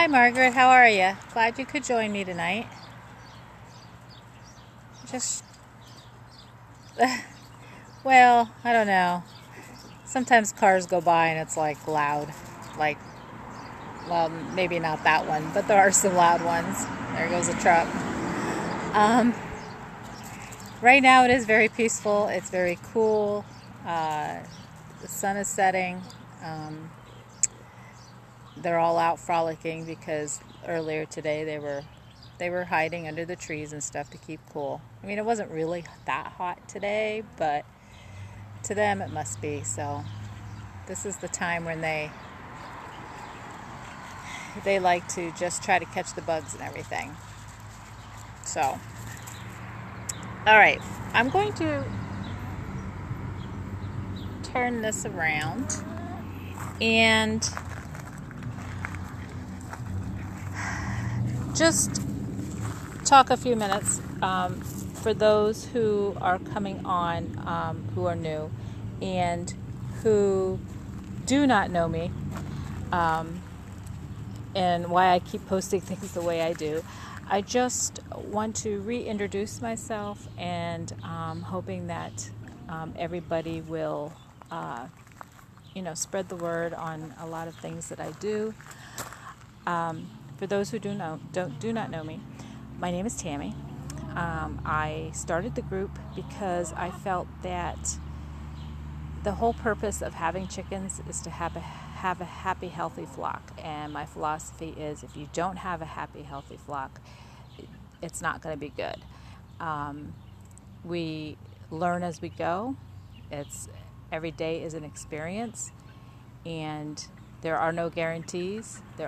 Hi, Margaret. How are you? Glad you could join me tonight. Just, well, I don't know. Sometimes cars go by and it's like loud. Like, well, maybe not that one, but there are some loud ones. There goes a truck. Um, right now it is very peaceful. It's very cool. Uh, the sun is setting. Um, they're all out frolicking because earlier today they were hiding under the trees and stuff to keep cool. I mean, it wasn't really that hot today, but to them it must be. So this is the time when they like to just try to catch the bugs and everything. So, all right, I'm going to turn this around and just talk a few minutes for those who are coming on, who are new and who do not know me, and why I keep posting things the way I do. I just want to reintroduce myself, and hoping that everybody will, spread the word on a lot of things that I do. For those who do not know me, my name is Tammy. I started the group because I felt that the whole purpose of having chickens is to have a happy, healthy flock. And my philosophy is, if you don't have a happy, healthy flock, it's not going to be good. We learn as we go. Every day is an experience, and there are no guarantees. They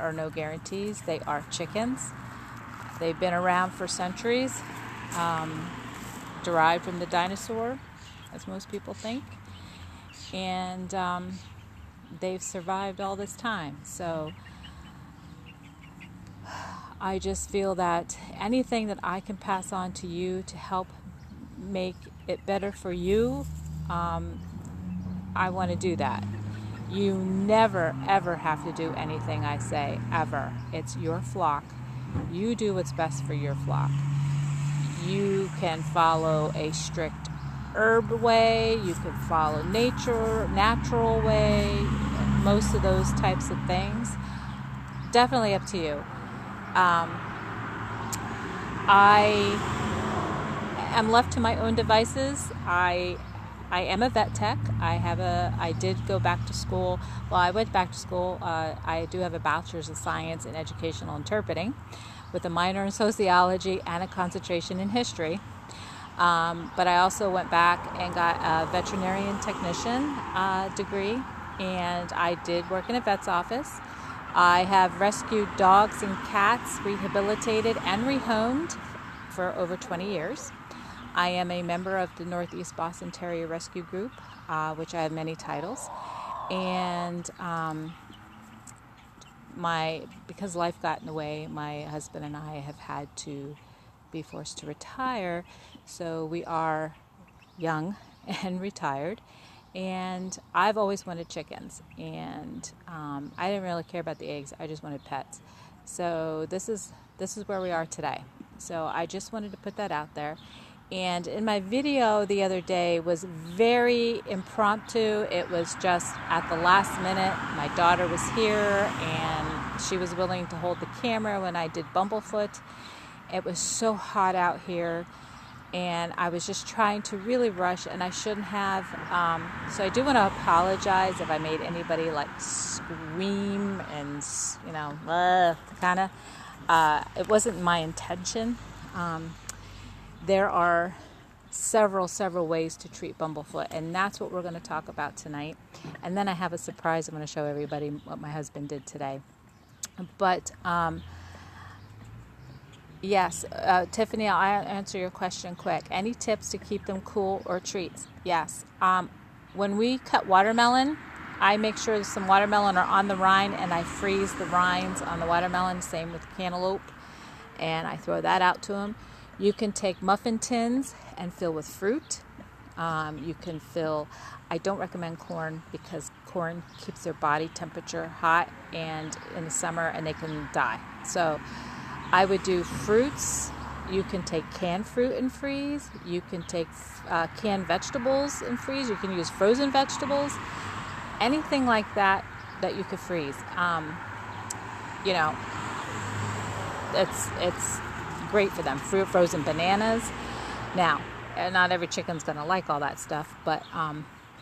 are chickens. They've been around for centuries, derived from the dinosaur, as most people think. And they've survived all this time. So I just feel that anything that I can pass on to you to help make it better for you, I want to do that. You never, ever have to do anything I say, ever. It's your flock. You do what's best for your flock. You can follow a strict herb way, you can follow natural way, most of those types of things. Definitely up to you. I am left to my own devices. I am a vet tech. I did go back to school. Well, I went back to school. I do have a bachelor's of science in educational interpreting with a minor in sociology and a concentration in history. But I also went back and got a veterinarian technician degree, and I did work in a vet's office. I have rescued dogs and cats, rehabilitated and rehomed for over 20 years. I am a member of the Northeast Boston Terrier Rescue Group, which I have many titles. And because life got in the way, my husband and I have had to be forced to retire. So we are young and retired. And I've always wanted chickens. And I didn't really care about the eggs. I just wanted pets. So this is where we are today. So I just wanted to put that out there. And in my video the other day was very impromptu. It was just at the last minute. My daughter was here and she was willing to hold the camera when I did Bumblefoot. It was so hot out here, and I was just trying to really rush, and I shouldn't have. So I do want to apologize if I made anybody like scream and, kind of. It wasn't my intention. There are several ways to treat Bumblefoot, and that's what we're going to talk about tonight. And then I have a surprise. I'm going to show everybody what my husband did today. But yes, Tiffany, I'll answer your question quick. Any tips to keep them cool or treats? Yes. When we cut watermelon, I make sure some watermelon are on the rind, and I freeze the rinds on the watermelon. Same with cantaloupe, and I throw that out to them. You can take muffin tins and fill with fruit. You can fill, I don't recommend corn because corn keeps their body temperature hot and in the summer and they can die. So I would do fruits. You can take canned fruit and freeze. You can take canned vegetables and freeze. You can use frozen vegetables. Anything like that that you could freeze. It's great for them. Frozen bananas. Now, not every chicken's going to like all that stuff, but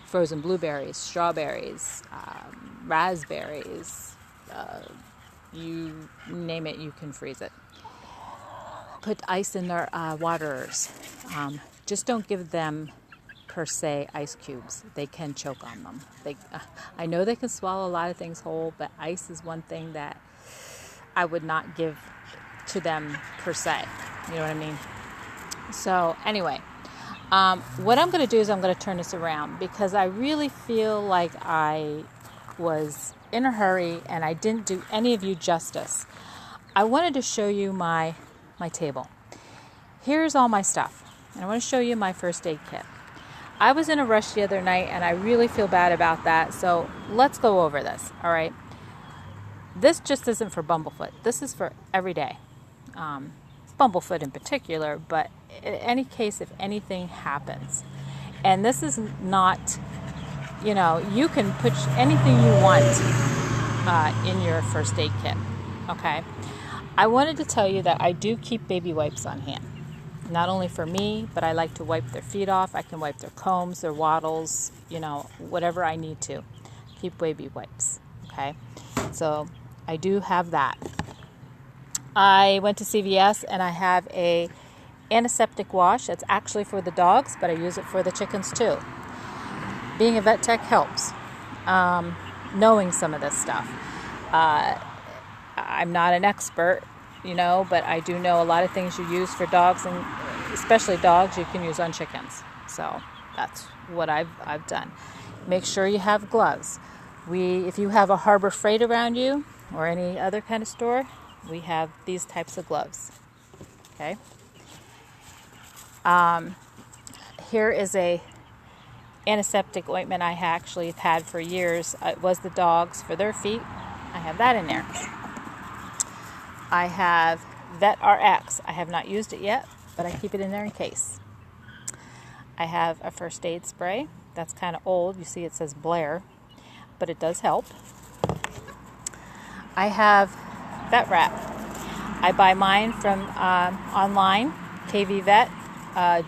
frozen blueberries, strawberries, raspberries, you name it, you can freeze it. Put ice in their waterers. Just don't give them, per se, ice cubes. They can choke on them. I know they can swallow a lot of things whole, but ice is one thing that I would not give to them, per se. You know what I mean? So, anyway, what I'm going to do is I'm going to turn this around because I really feel like I was in a hurry and I didn't do any of you justice. I wanted to show you my table. Here's all my stuff. And I want to show you my first aid kit. I was in a rush the other night and I really feel bad about that. So let's go over this. All right. This just isn't for Bumblefoot. This is for every day. Bumblefoot in particular, but in any case, if anything happens. And this is not, you can put anything you want in your first aid kit. Okay. I wanted to tell you that I do keep baby wipes on hand. Not only for me, but I like to wipe their feet off. I can wipe their combs, their waddles, whatever I need to. Keep baby wipes. Okay. So I do have that. I went to CVS and I have a antiseptic wash. It's actually for the dogs, but I use it for the chickens too. Being a vet tech helps. Knowing some of this stuff. I'm not an expert, but I do know a lot of things you use for dogs, and especially dogs, you can use on chickens. So that's what I've done. Make sure you have gloves. If you have a Harbor Freight around you or any other kind of store, we have these types of gloves. Okay. Here is a antiseptic ointment I actually have had for years. It was the dogs for their feet. I have that in there. I have Vet RX. I have not used it yet, but I keep it in there in case. I have a first aid spray. That's kind of old. You see it says Blair, but it does help. I have vet wrap. I buy mine from online, KV Vet,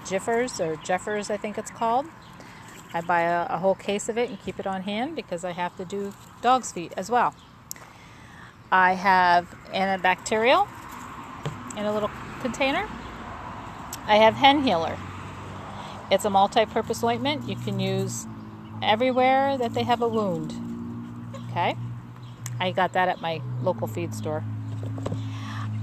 Jeffers, I think it's called. I buy a whole case of it and keep it on hand because I have to do dog's feet as well. I have antibacterial in a little container. I have Hen Healer. It's a multi-purpose ointment you can use everywhere that they have a wound. Okay? I got that at my local feed store.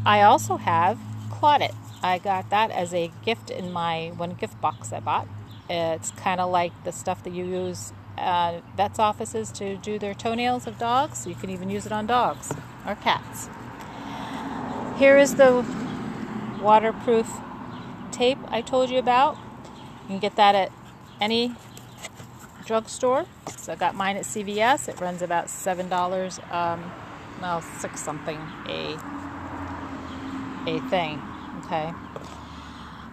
I also have Clot-It. I got that as a gift in my one gift box I bought. It's kind of like the stuff that you use vets' offices to do their toenails of dogs. You can even use it on dogs or cats. Here is the waterproof tape I told you about. You can get that at any drugstore. So I got mine at CVS. It runs about $7, $6 something a thing. Okay.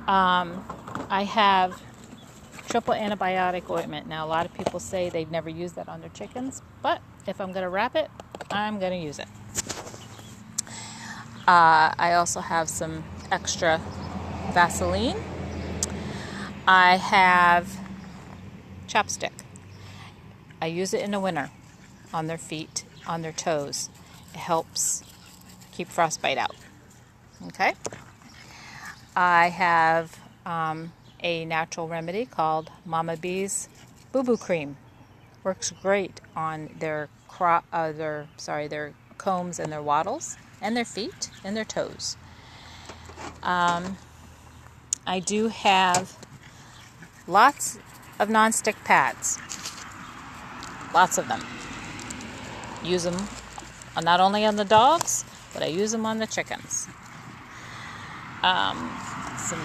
I have triple antibiotic ointment. Now, a lot of people say they've never used that on their chickens, but if I'm going to wrap it, I'm going to use it. I also have some extra Vaseline. I have chapstick. I use it in the winter on their feet, on their toes. It helps keep frostbite out. Okay. I have a natural remedy called Mama Bee's Boo Boo Cream. Works great on their combs and their waddles and their feet and their toes. I do have lots of non-stick pads. Lots of them. Use them not only on the dogs, but I use them on the chickens. Some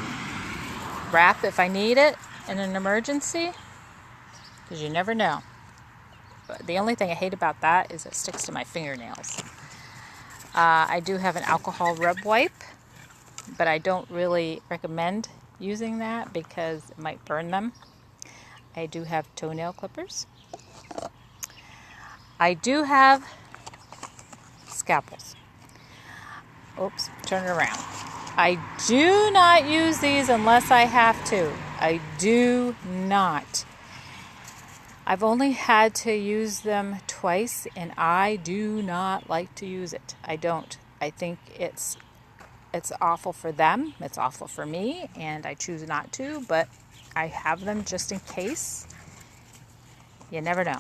wrap if I need it. in an emergency, because you never know. But the only thing I hate about that is it sticks to my fingernails. I do have an alcohol rub wipe, but I don't really recommend using that because it might burn them. I do have toenail clippers. I do have scalpels. Oops, turn it around. I do not use these unless I have to. I do not. I've only had to use them twice, and I do not like to use it. I don't. I think it's awful for them. It's awful for me, and I choose not to, but I have them just in case. You never know.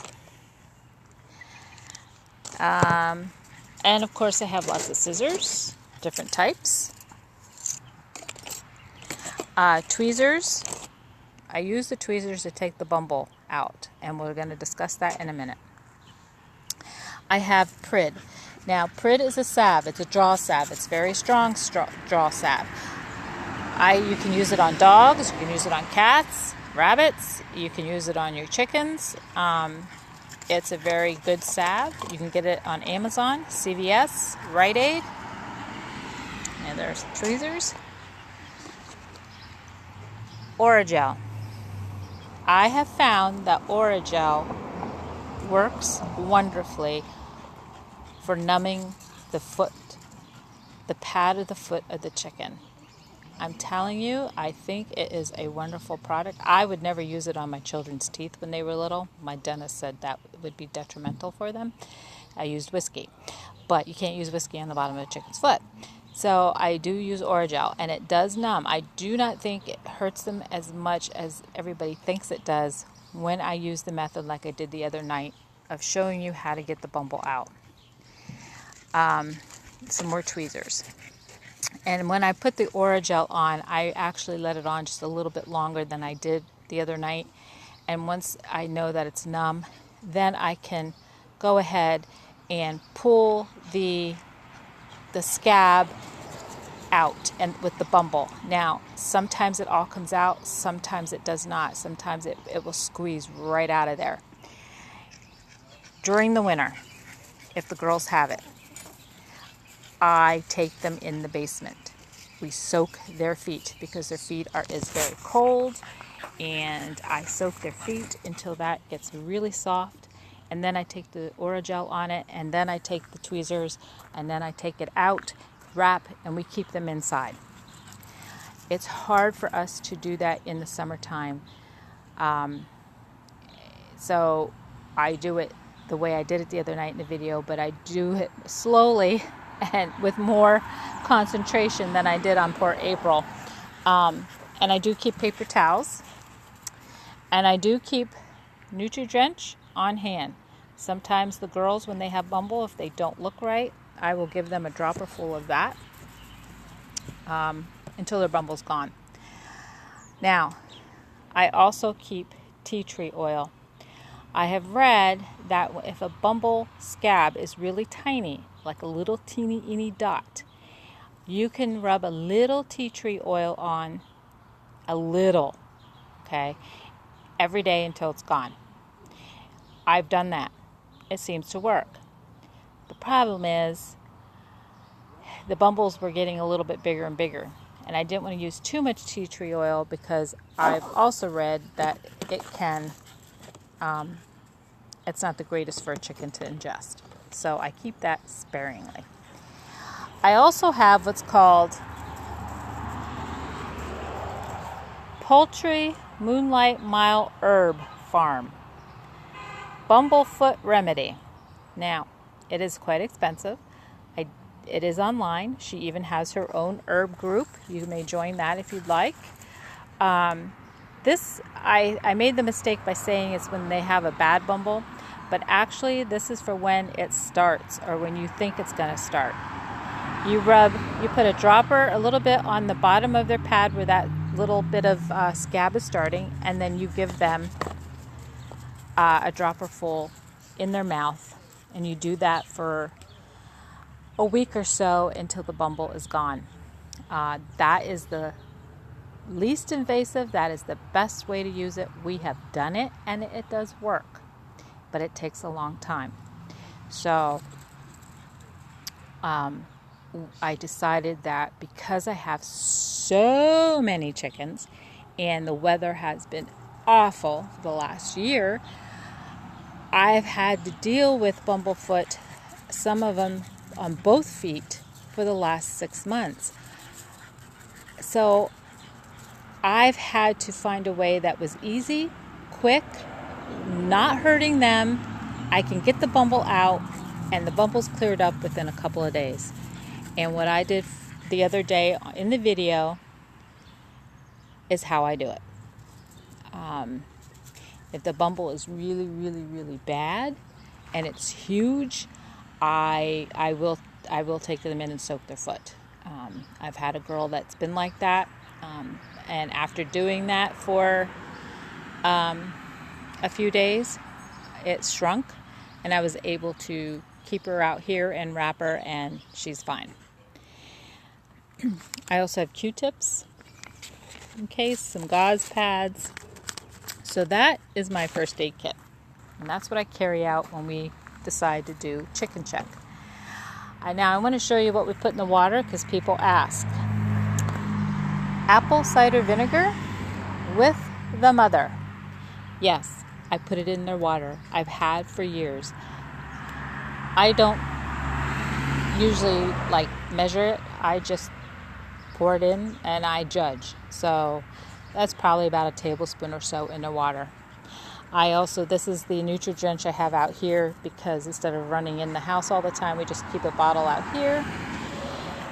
And of course I have lots of scissors, different types. Tweezers. I use the tweezers to take the bumble out, and we're going to discuss that in a minute. I have Prid. Now, Prid is a salve. It's a draw salve. It's very strong draw salve. You can use it on dogs. You can use it on cats, rabbits. You can use it on your chickens. It's a very good salve. You can get it on Amazon, CVS, Rite Aid. And there's tweezers. Orajel. I have found that Orajel works wonderfully for numbing the foot, the pad of the foot of the chicken. I'm telling you, I think it is a wonderful product. I would never use it on my children's teeth when they were little. My dentist said that would be detrimental for them. I used whiskey, but you can't use whiskey on the bottom of a chicken's foot. So I do use Orajel, and it does numb. I do not think it hurts them as much as everybody thinks it does when I use the method like I did the other night of showing you how to get the bumble out. Some more tweezers. And when I put the Orajel on, I actually let it on just a little bit longer than I did the other night. And once I know that it's numb, then I can go ahead and pull the scab out and with the bumble. Now, sometimes it all comes out, sometimes it does not. Sometimes it will squeeze right out of there. During the winter, if the girls have it, I take them in the basement. We soak their feet because their feet is very cold, and I soak their feet until that gets really soft, and then I take the Orajel on it, and then I take the tweezers, and then I take it out, wrap, and we keep them inside. It's hard for us to do that in the summertime, so I do it the way I did it the other night in the video, but I do it slowly and with more concentration than I did on poor April. And I do keep paper towels, and I do keep Nutri-Drench on hand. Sometimes the girls, when they have bumble, if they don't look right, I will give them a dropper full of that until their bumble's gone. Now, I also keep tea tree oil. I have read that if a bumble scab is really tiny, like a little teeny dot, you can rub a little tea tree oil on, a little, okay, every day until it's gone. I've done that. It seems to work. The problem is the bumbles were getting a little bit bigger and bigger, and I didn't want to use too much tea tree oil because I've also read that it can it's not the greatest for a chicken to ingest. So I keep that sparingly. I also have what's called Poultry Moonlight Mile Herb Farm Bumblefoot Remedy. Now, it is quite expensive. It is online. She even has her own herb group. You may join that if you'd like. I made the mistake by saying it's when they have a bad bumble, but actually this is for when it starts or when you think it's going to start. You put a dropper a little bit on the bottom of their pad where that little bit of scab is starting, and then you give them a dropper full in their mouth, and you do that for a week or so until the bumble is gone. That is the least invasive. That is the best way to use it. We have done it and it does work, but it takes a long time. So I decided that because I have so many chickens and the weather has been awful for the last year, I've had to deal with bumblefoot, some of them on both feet, for the last 6 months. So I've had to find a way that was easy, quick, not hurting them. I can get the bumble out, and the bumble's cleared up within a couple of days. And what I did the other day in the video is how I do it. If the bumble is really, really, really bad and it's huge, I will take them in and soak their foot. I've had a girl that's been like that, and after doing that for a few days, it shrunk, and I was able to keep her out here and wrap her, and she's fine. I also have Q-tips in case, some gauze pads. So that is my first aid kit, and that's what I carry out when we decide to do chicken check. Now I want to show you what we put in the water because people ask. Apple cider vinegar with the mother. Yes, I put it in their water. I've had for years. I don't usually measure it. I just pour it in and I judge. So that's probably about a tablespoon or so in the water. This is the NutriDrench I have out here because instead of running in the house all the time, we just keep a bottle out here.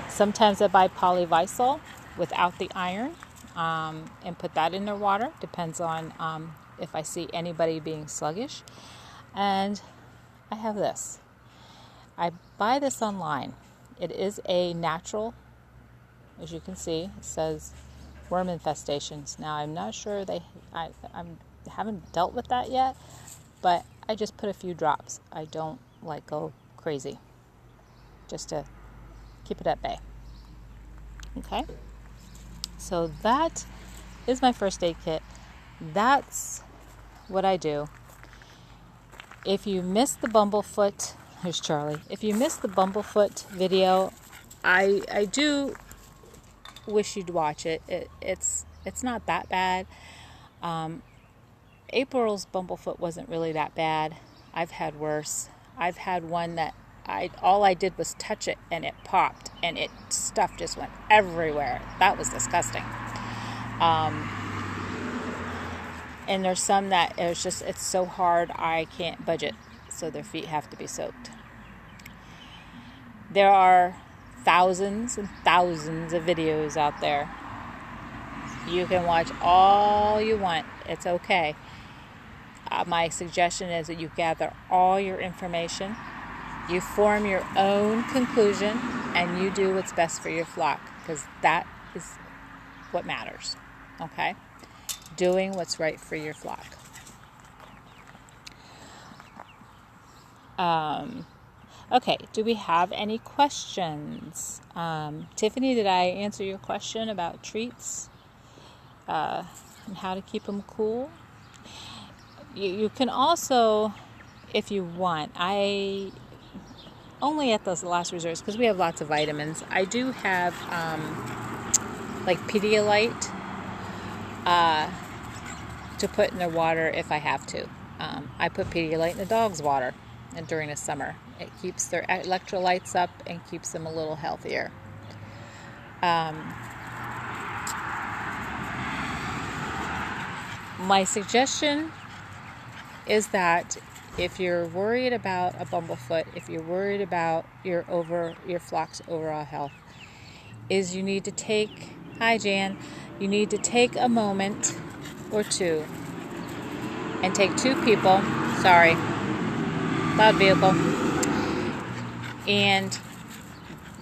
Sometimes I buy Polyvisol without the iron and put that in their water. Depends on if I see anybody being sluggish. And I have this. I buy this online. It is a natural, as you can see, it says worm infestations. Now I'm not sure I haven't dealt with that yet, but I just put a few drops. I don't go crazy, just to keep it at bay. Okay, so that is my first aid kit. That's what I do. If you missed the bumblefoot, here's Charlie. If you missed the bumblefoot video, I do wish you'd watch it. It's not that bad. April's bumblefoot wasn't really that bad. I've had worse. I've had one that all I did was touch it and it popped and stuff just went everywhere. That was disgusting. And there's some that it's so hard I can't budge it, so their feet have to be soaked. There are thousands and thousands of videos out there. You can watch all you want. It's okay. My suggestion is that you gather all your information, you form your own conclusion, and you do what's best for your flock, because that is what matters. Okay? Doing what's right for your flock. Okay, do we have any questions? Tiffany, did I answer your question about treats and how to keep them cool? You can also, if you want, I only at those last resorts, because we have lots of vitamins. I do have Pedialyte to put in their water if I have to. I put Pedialyte in the dog's water during the summer. It keeps their electrolytes up and keeps them a little healthier. My suggestion is that if you're worried about a bumblefoot, if you're worried about your flock's overall health, is you need to take, hi Jan, you need to take a moment or two and take two people, sorry, loud vehicle, and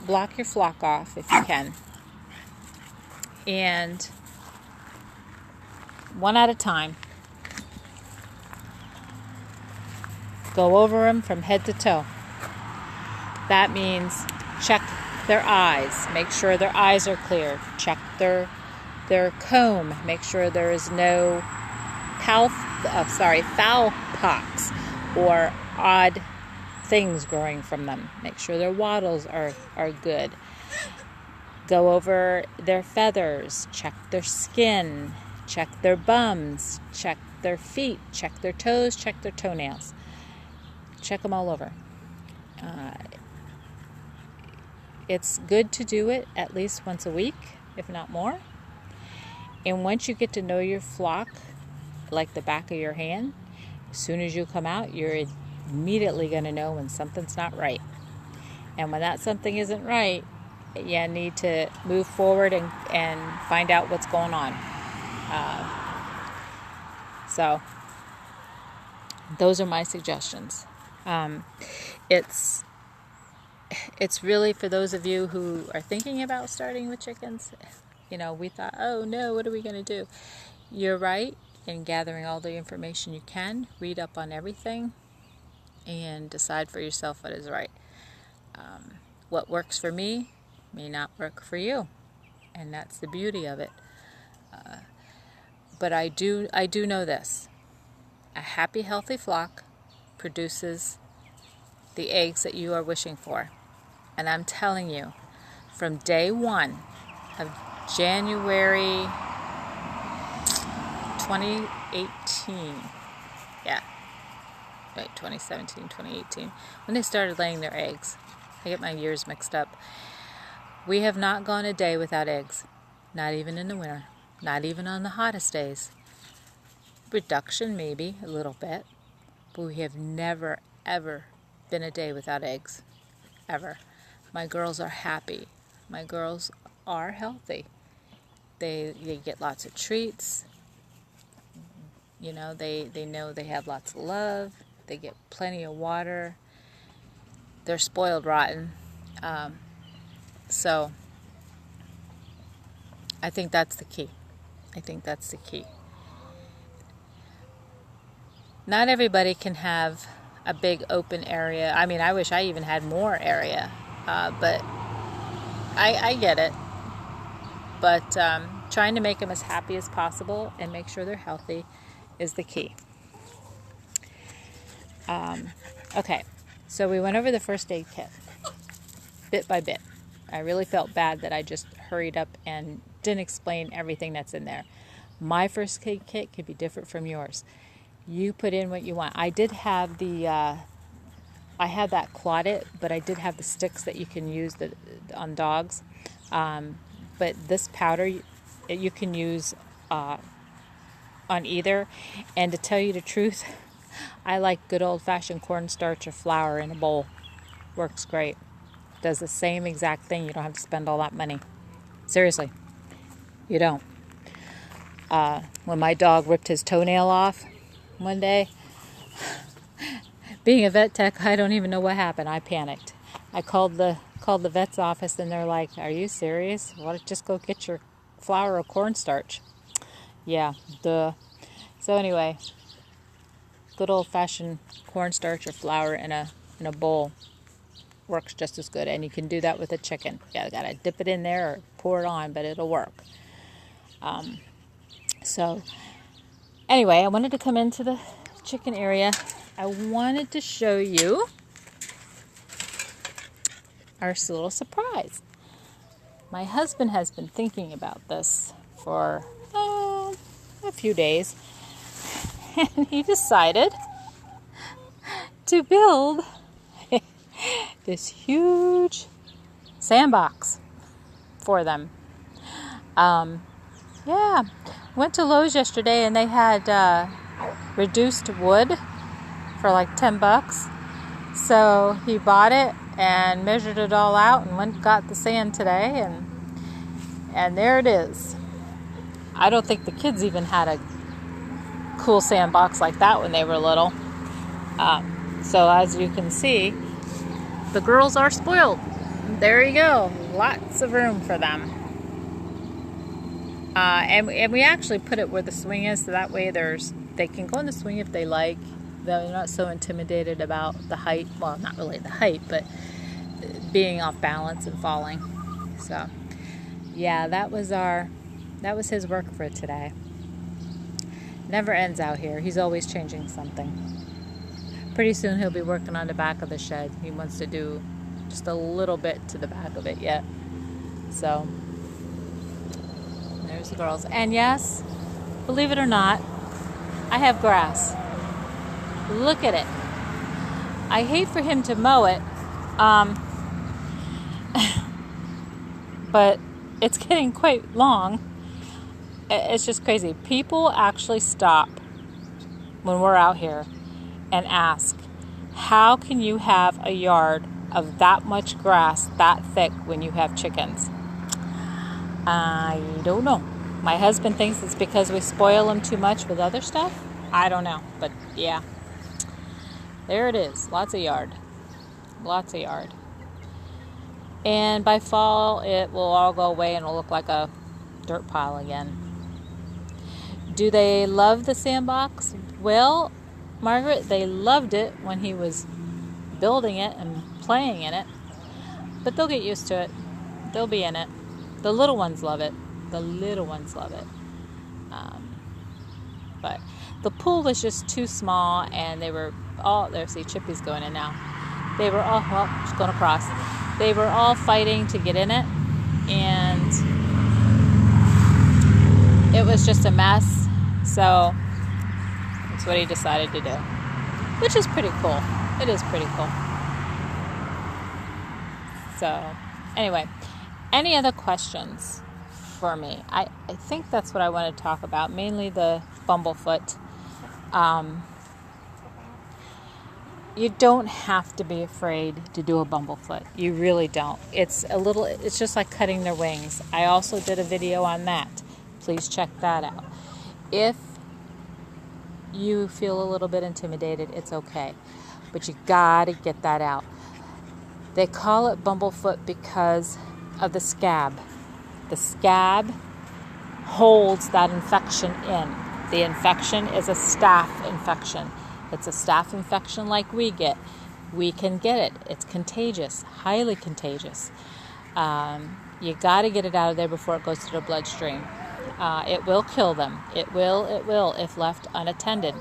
block your flock off if you can. And one at a time, go over them from head to toe. That means check their eyes. Make sure their eyes are clear. Check their their comb. Make sure there is no foul pox or odd things growing from them. Make sure their wattles are good. Go over their feathers, check their skin, check their bums, check their feet, check their toes, check their toenails. Check them all over. It's good to do it at least once a week, if not more. And once you get to know your flock like the back of your hand, as soon as you come out, you're immediately going to know when something's not right. And when that something isn't right, you need to move forward and find out what's going on. So those are my suggestions. It's really for those of you who are thinking about starting with chickens. We thought, oh no, what are we going to do? You're right in gathering all the information you can. Read up on everything and decide for yourself what is right. What works for me may not work for you, and that's the beauty of it. But I do know this: a happy, healthy flock produces the eggs that you are wishing for. And I'm telling you, from day one of January 2018, 2017, 2018, when they started laying their eggs. I get my years mixed up. We have not gone a day without eggs, not even in the winter, not even on the hottest days. Reduction maybe, a little bit, but we have never, ever been a day without eggs, ever. My girls are happy. My girls are healthy. They get lots of treats. They know they have lots of love. They get plenty of water. They're spoiled rotten. So I think that's the key. Not everybody can have a big open area. I mean, I wish I even had more area, but I get it. But trying to make them as happy as possible and make sure they're healthy is the key. Okay, so we went over the first aid kit, bit by bit. I really felt bad that I just hurried up and didn't explain everything that's in there. My first aid kit could be different from yours. You put in what you want. I did have I had that Clot-It, but I did have the sticks that you can use on dogs. But this powder, you can use on either. And to tell you the truth, I like good old-fashioned cornstarch or flour in a bowl. Works great. Does the same exact thing. You don't have to spend all that money. Seriously, you don't. When my dog ripped his toenail off one day, being a vet tech, I don't even know what happened. I panicked. I called the vet's office, and they're like, "Are you serious? Why don't you just go get your flour or cornstarch?" Yeah, duh. So anyway, good old-fashioned cornstarch or flour in a bowl works just as good, and you can do that with a chicken. You gotta dip it in there or pour it on, but it'll work. So anyway, I wanted to come into the chicken area. I wanted to show you our little surprise. My husband has been thinking about this for a few days, and he decided to build this huge sandbox for them. Went to Lowe's yesterday, and they had reduced wood for like $10. So he bought it and measured it all out and went and got the sand today, and there it is. I don't think the kids even had a cool sandbox like that when they were little. So as you can see, the girls are spoiled. There you go. Lots of room for them. And we actually put it where the swing is, so that way they can go on the swing if they like. They're not so intimidated about the height. Well, not really the height, but being off balance and falling. So, yeah, that was our that was his work for today. Never ends out here. He's always changing something. Pretty soon he'll be working on the back of the shed. He wants to do just a little bit to the back of it yet. So there's the girls. And yes, believe it or not, I have grass. Look at it. I hate for him to mow it, but it's getting quite long. It's just crazy. People actually stop when we're out here and ask, how can you have a yard of that much grass that thick when you have chickens? I don't know. My husband thinks it's because we spoil them too much with other stuff. I don't know, but yeah. There it is. Lots of yard. Lots of yard. And by fall, it will all go away and it'll look like a dirt pile again. Do they love the sandbox? Well, Margaret, they loved it when he was building it and playing in it. But they'll get used to it. They'll be in it. The little ones love it. The little ones love it. But the pool was just too small, and they were all, there, see, Chippy's going in now. They were all, well, she's going across. They were all fighting to get in it, and it was just a mess. So that's what he decided to do, which is pretty cool. It is pretty cool. So anyway, any other questions for me? I think that's what I want to talk about, mainly the bumblefoot. You don't have to be afraid to do a bumblefoot. You really don't. It's just like cutting their wings. I also did a video on that. Please check that out. If you feel a little bit intimidated, it's okay. But you gotta get that out. They call it bumblefoot because of the scab. The scab holds that infection in. The infection is a staph infection. It's a staph infection like we get. We can get it. It's contagious, highly contagious. You got to get it out of there before it goes to the bloodstream. It will kill them. It will, if left unattended.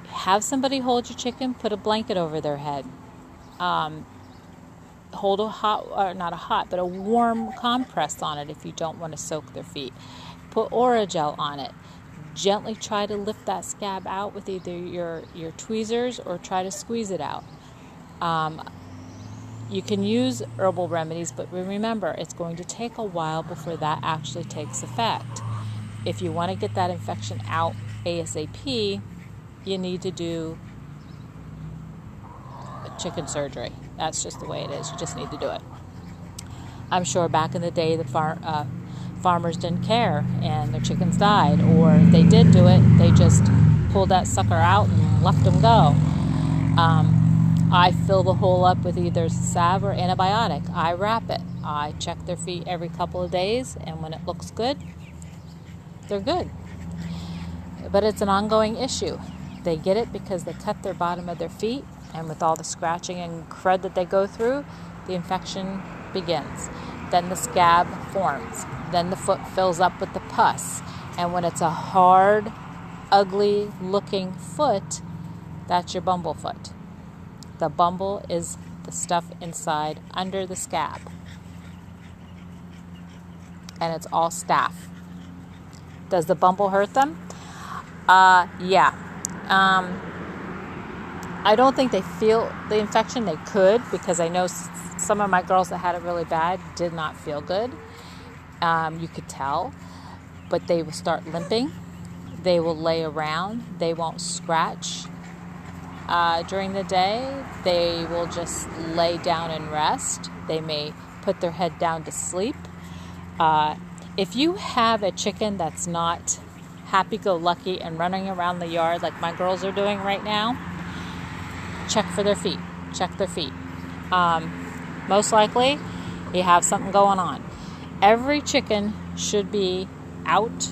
Have somebody hold your chicken, put a blanket over their head. Hold a hot, or not a hot, but a warm compress on it if you don't want to soak their feet. Put Orajel on it. Gently try to lift that scab out with either your tweezers or try to squeeze it out. You can use herbal remedies, but remember, it's going to take a while before that actually takes effect. If you want to get that infection out ASAP, you need to do chicken surgery. That's just the way it is. You just need to do it. I'm sure back in the day the farmers didn't care and their chickens died, or if they did do it, they just pulled that sucker out and let them go. I fill the hole up with either salve or antibiotic. I wrap it. I check their feet every couple of days, and when it looks good, they're good. But it's an ongoing issue. They get it because they cut their bottom of their feet, and with all the scratching and crud that they go through, the infection begins. Then the scab forms. Then the foot fills up with the pus. And when it's a hard, ugly looking foot, that's your bumblefoot. The bumble is the stuff inside under the scab. And it's all staph. Does the bumble hurt them? Yeah. I don't think they feel the infection. They could, because I know some of my girls that had it really bad did not feel good. You could tell. But they will start limping. They will lay around. They won't scratch during the day. They will just lay down and rest. They may put their head down to sleep. If you have a chicken that's not happy-go-lucky and running around the yard like my girls are doing right now, check for their feet. Check their feet. Most likely, you have something going on. Every chicken should be out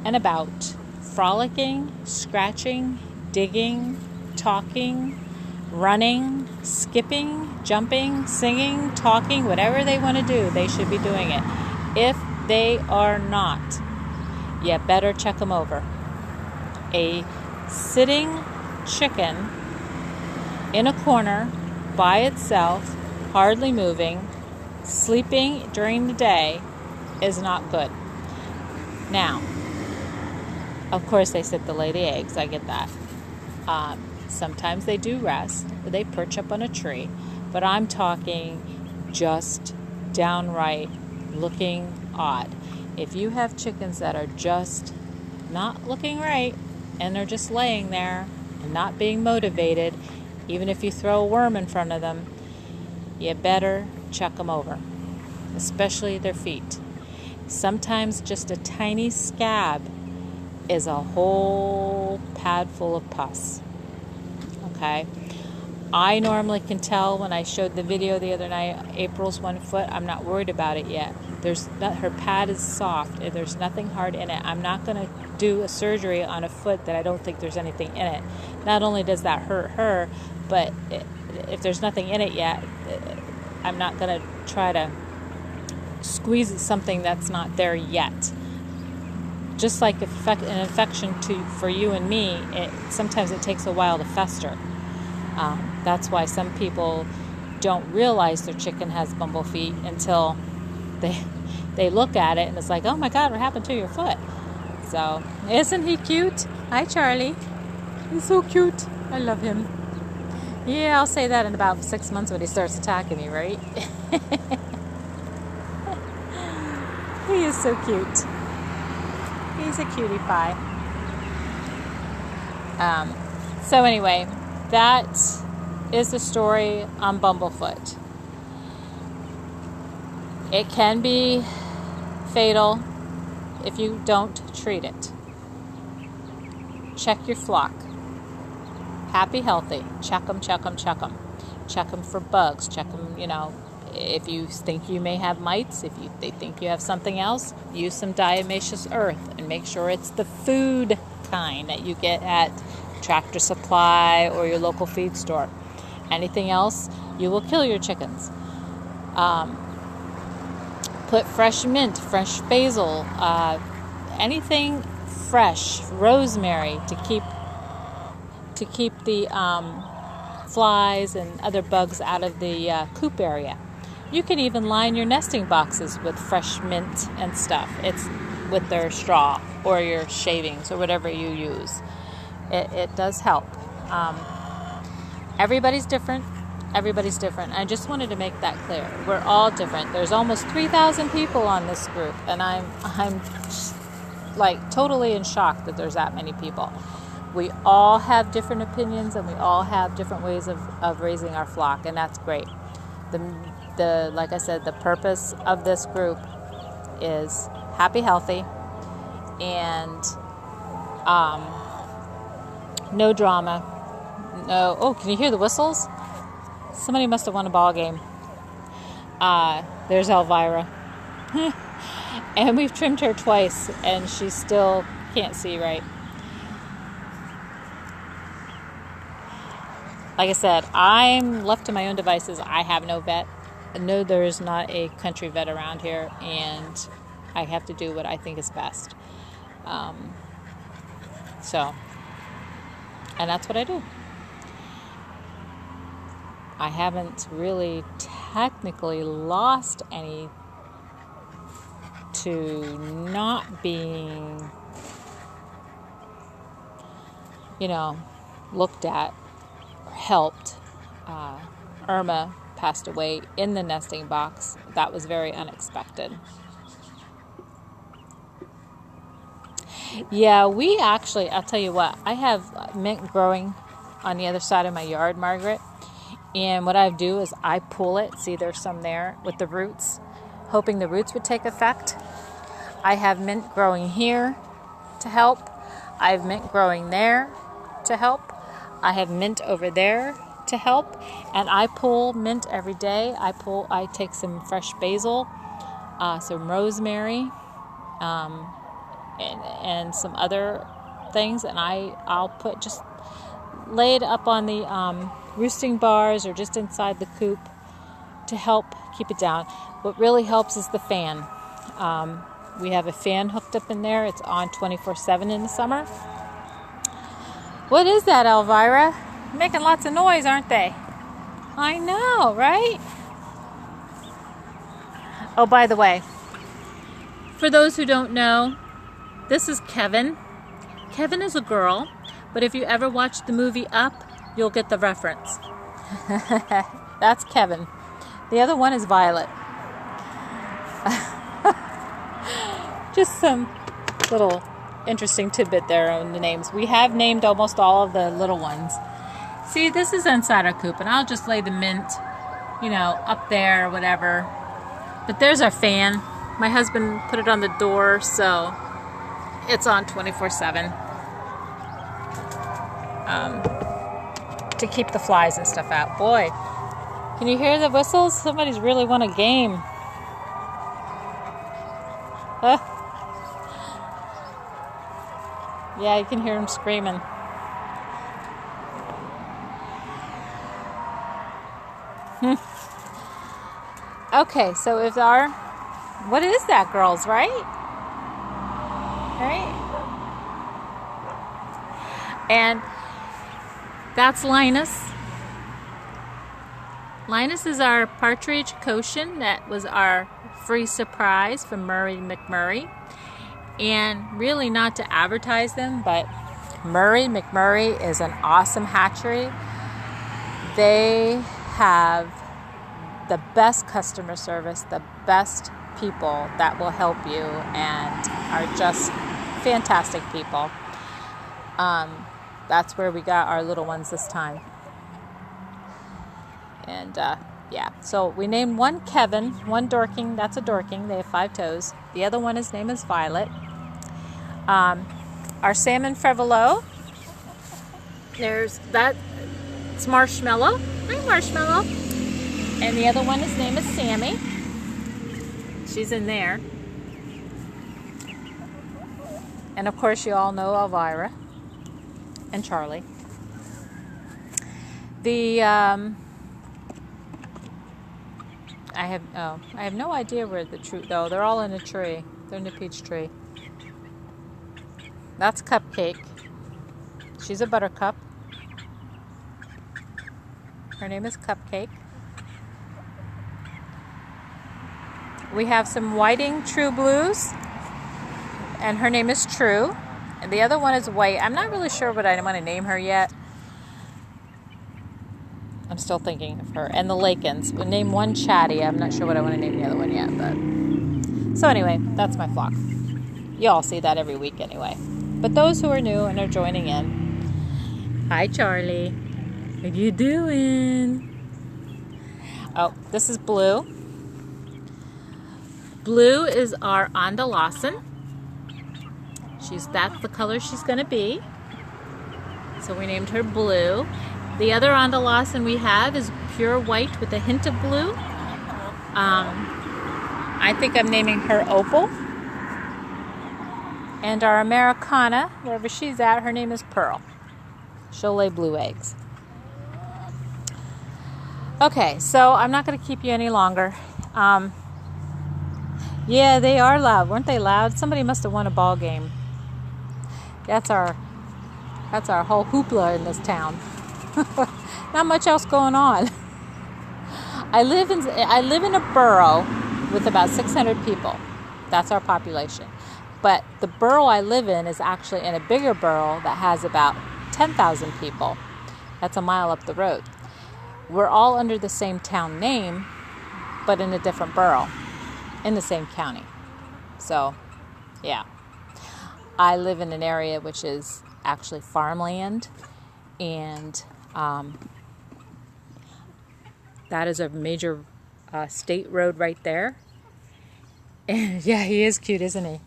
and about, frolicking, scratching, digging, talking, running, skipping, jumping, singing, talking, whatever they want to do, they should be doing it. If they are not, you better check them over. A sitting chicken in a corner by itself, hardly moving, sleeping during the day is not good. Now, of course, they sit to lay the eggs. I get that. Sometimes they do rest. They perch up on a tree. But I'm talking just downright looking odd. If you have chickens that are just not looking right and they're just laying there and not being motivated, even if you throw a worm in front of them, you better check them over, especially their feet. Sometimes just a tiny scab is a whole pad full of pus. Okay? I normally can tell when I showed the video the other night, April's one foot, I'm not worried about it yet. Her pad is soft. There's nothing hard in it. I'm not going to do a surgery on a foot that I don't think there's anything in it. Not only does that hurt her, but if there's nothing in it yet, I'm not going to try to squeeze something that's not there yet. Just like an infection for you and me, sometimes it takes a while to fester. That's why some people don't realize their chicken has bumble feet until they look at it and it's like, oh my God, what happened to your foot? So, isn't he cute? Hi, Charlie. He's so cute. I love him. Yeah, I'll say that in about 6 months when he starts attacking me, right? He is so cute. He's a cutie pie. So anyway, that is the story on Bumblefoot. It can be fatal if you don't treat it. Check your flock. Happy, healthy. Check them, check them, check them. Check them for bugs. Check them, if you think you may have mites, they think you have something else, use some diatomaceous earth and make sure it's the food kind that you get at Tractor Supply or your local feed store. Anything else, you will kill your chickens. Put fresh mint, fresh basil, anything fresh, rosemary to keep the flies and other bugs out of the coop area. You can even line your nesting boxes with fresh mint and stuff. It's with their straw or your shavings or whatever you use. It does help. Everybody's different. Everybody's different. I just wanted to make that clear. We're all different. There's almost 3,000 people on this group, and I'm like totally in shock that there's that many people. We all have different opinions, and we all have different ways of raising our flock, and that's great. Like I said, the purpose of this group is happy, healthy, and no drama. No. Oh, can you hear the whistles? Somebody must have won a ball game. There's Elvira. And we've trimmed her twice, and she still can't see right. Like I said, I'm left to my own devices. I have no vet. No, there is not a country vet around here, and I have to do what I think is best. And that's what I do. I haven't really technically lost any to not being, looked at or helped. Irma passed away in the nesting box. That was very unexpected. Yeah, we actually, I'll tell you what, I have mint growing on the other side of my yard, Margaret. And what I do is I pull it, see there's some there with the roots, hoping the roots would take effect. I have mint growing here to help. I have mint growing there to help. I have mint over there to help. And I pull mint every day. I take some fresh basil, some rosemary, and some other things, and I'll just lay it up on the roosting bars or just inside the coop to help keep it down. What really helps is the fan. We have a fan hooked up in there. It's on 24/7 in the summer. What is that, Elvira? Making lots of noise, aren't they? I know, right? Oh, by the way, for those who don't know, this is Kevin. Kevin is a girl, but if you ever watch the movie Up, you'll get the reference. That's Kevin. The other one is Violet. Just some little interesting tidbit there on the names. We have named almost all of the little ones. See, this is inside our coop, and I'll just lay the mint, up there or whatever. But there's our fan. My husband put it on the door, so it's on 24/7 to keep the flies and stuff out. Boy, can you hear the whistles? Somebody's really won a game. Yeah, you can hear them screaming. Okay, so if what is that, girls, right? Right? And that's Linus. Linus is our partridge cochin. That was our free surprise from Murray McMurray. And really, not to advertise them, but Murray McMurray is an awesome hatchery. They have the best customer service, the best people that will help you, and are just fantastic people. That's where we got our little ones this time. And so we named one Kevin, one Dorking. That's a Dorking. They have 5 toes. The other one, his name is Violet. Our salmon Frevola. There's that. It's Marshmallow. Hi, Marshmallow. And the other one, his name is Sammy. She's in there. And of course, you all know Elvira and Charlie. I have no idea where the tree. No, they're all in a tree. They're in a peach tree. That's Cupcake. She's a buttercup. Her name is Cupcake. We have some whiting True Blues, and her name is True. And the other one is white. I'm not really sure what I want to name her yet. I'm still thinking of her. And the Lakins. We'll name one Chatty. I'm not sure what I want to name the other one yet. But so anyway, that's my flock. You all see that every week anyway. But those who are new and are joining in, hi Charlie. What you doing? Oh, this is Blue. Blue is our Onda Lawson. That's the color she's going to be. So we named her Blue. The other Onda Lawson we have is pure white with a hint of blue. I think I'm naming her Opal. And our Americana, wherever she's at, her name is Pearl. She'll lay blue eggs. Okay, so I'm not going to keep you any longer. Yeah, they are loud. Weren't they loud? Somebody must have won a ball game. That's our whole hoopla in this town. Not much else going on. I live in a borough with about 600 people. That's our population. But the borough I live in is actually in a bigger borough that has about 10,000 people. That's a mile up the road. We're all under the same town name, but in a different borough, in the same county. So, yeah. I live in an area which is actually farmland, and that is a major state road right there. And yeah, he is cute, isn't he?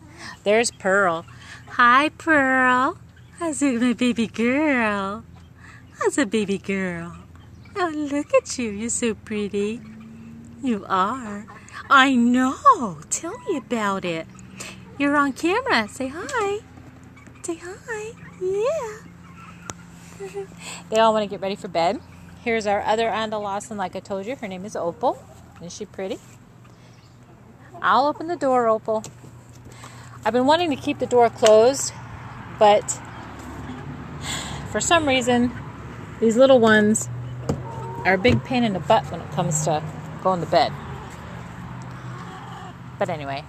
There's Pearl. Hi, Pearl. How's it, my baby girl? How's a baby girl? Oh, look at you. You're so pretty. You are. I know. Tell me about it. You're on camera. Say hi. Say hi. Yeah. They all want to get ready for bed. Here's our other Onda Lawson, like I told you. Her name is Opal. Isn't she pretty? I'll open the door, Opal. I've been wanting to keep the door closed, but for some reason, these little ones are a big pain in the butt when it comes to going to bed. But anyway,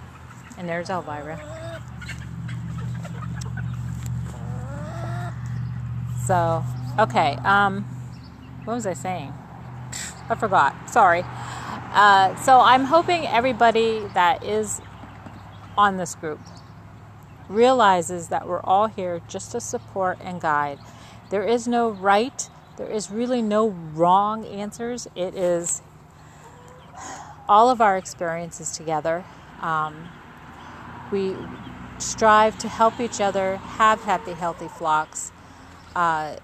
and there's Elvira. So, okay, what was I saying? I forgot. Sorry. So I'm hoping everybody that is on this group realizes that we're all here just to support and guide. There is no right, there is really no wrong answers. It is all of our experiences together. We strive to help each other have happy, healthy flocks, and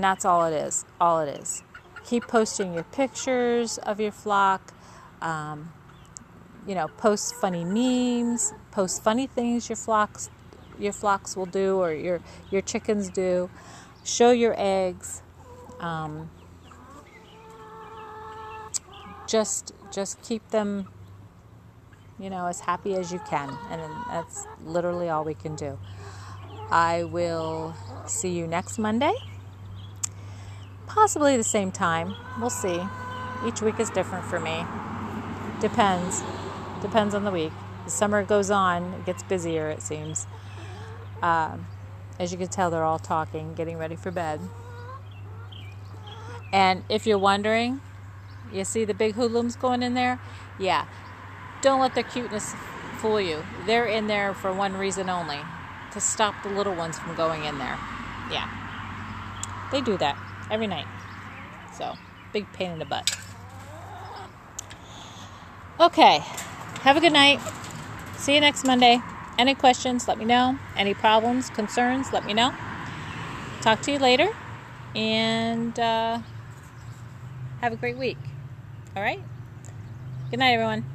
that's all it is. All it is. Keep posting your pictures of your flock. Post funny memes. Post funny things your flocks will do, or your chickens do. Show your eggs. Just keep them, as happy as you can, and that's literally all we can do. I will see you next Monday, possibly the same time. We'll see. Each week is different for me. Depends on the week. The summer goes on, it gets busier, it seems. As you can tell, they're all talking, getting ready for bed. And if you're wondering, you see the big hoodlums going in there? Yeah. Don't let their cuteness fool you. They're in there for one reason only, to stop the little ones from going in there. Yeah. They do that every night. So, big pain in the butt. Okay. Have a good night. See you next Monday. Any questions, let me know. Any problems, concerns, let me know. Talk to you later. And have a great week. All right? Good night, everyone.